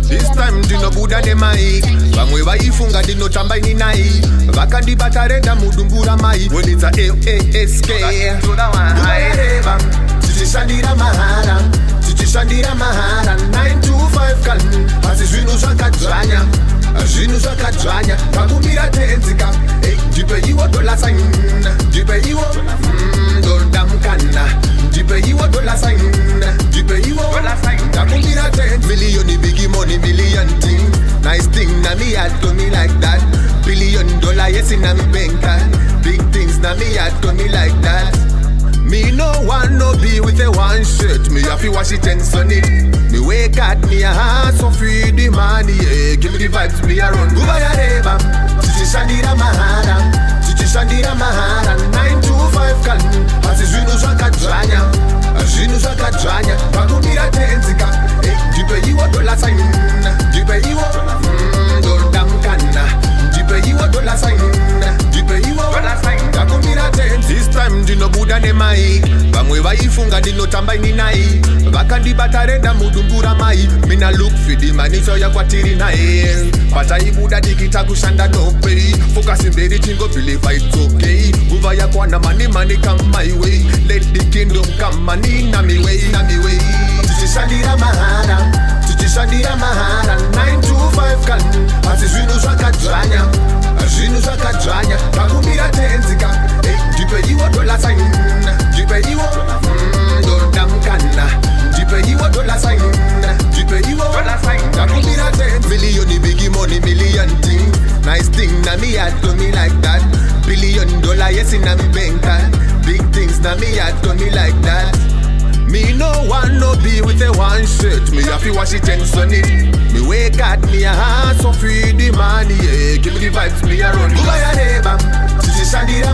This time dino buda de mai. Vamwe vaifunga dino tamba ini nai. Vakandi batarenda mudumbura mai. When it's a AASK. Shandira mahara, Shandira mahara, 925 kan, azizvinu zvakadzvanya, zvinhu zvakadzvanya, kakumira tenzika, ndipe iwo dollar sign, ndipe iwo, donda mukana, ndipe iwo dollar sign, ndipe iwo, kakumira tenzika, million biggie money, million thing, nice thing, na me had to me like that, $1 billion, yes in a me banker, big things, na me had to me like that. Me no want no be with a one shirt. Me have to wash it and sun it. Me wake at me a heart so free the money. Yeah. Give me the vibes, me a run. Gubaya reba, Shandira mahara, Shandira mahara, 925 kan. Azizvinu zvakadzvanya, zvinhu zvakadzvanya. Kakumira tenzika, ndipe iwo dollar sign, ndipe iwo, donda mukana, ndipe iwo dollar sign, ndipe iwo, kakumira tenzika. This time dino buda ne mai. Vamwe vaifunga dino tamba ini nai. Vakandi batarenda mudumbura mai. Mina look for the money so ya kwatiri nai. Pata ibuda dikita kushanda no pay. Focus in very chingo believe it's okay. Uva ya kwa na money come my way. Let the kingdom come money na mi way. Shandira mahara, Shandira mahara, 925 kan. Azizvinu zvakadzvanya, zvinhu zvakadzvanya. Kakumira tenzika, ndipe iwo dollar sign, ndipe iwo, donda mukana, ndipe iwo dollar sign, ndipe iwo, kakumira tenzika. Million biggie money, million thing, nice thing, na me had to me like that. $1 billion, yes in a me banker, big things, na me had to me like that. Me no want no be with a one shirt. Me have to wash it and sun it. Me wake at me a heart so free the money. Yeah. Give me the vibes, me a run. Gubaya reba, Shandira